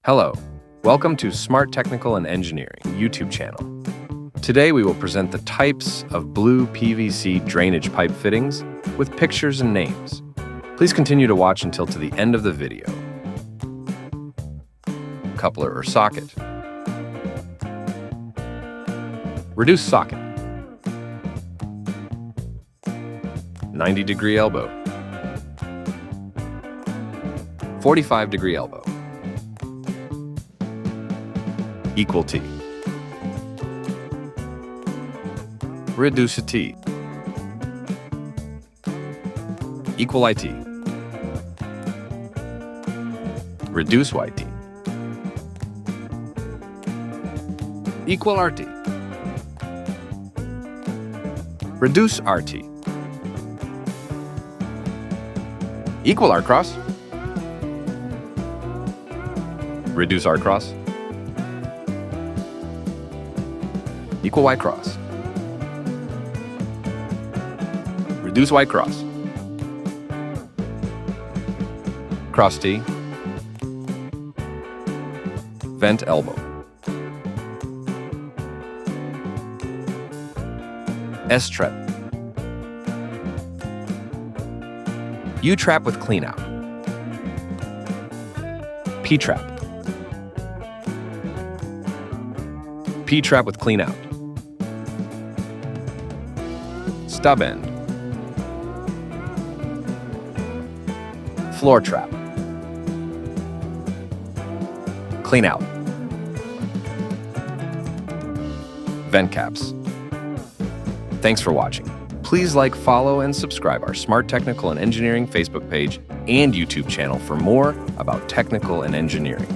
Hello, welcome to Smart Technical and Engineering YouTube channel. Today we will present the types of blue PVC drainage pipe fittings with pictures and names. Please continue to watch until to the end of the video. Coupler or socket. Reduce socket. 90-degree elbow. 45-degree elbow. Equal T. Reduce T. Equal IT. Reduce YT. Equal RT. Reduce RT. Equal R cross. Reduce R cross. Equal Y cross. Reduce Y cross. Cross T. Vent elbow. S-trap. U-trap with clean out. P-trap. P-trap with clean out. Stub end. Floor trap. Clean out. Vent caps. Thanks for watching. Please like, follow, and subscribe our Smart Technical and Engineering Facebook page and YouTube channel for more about technical and engineering.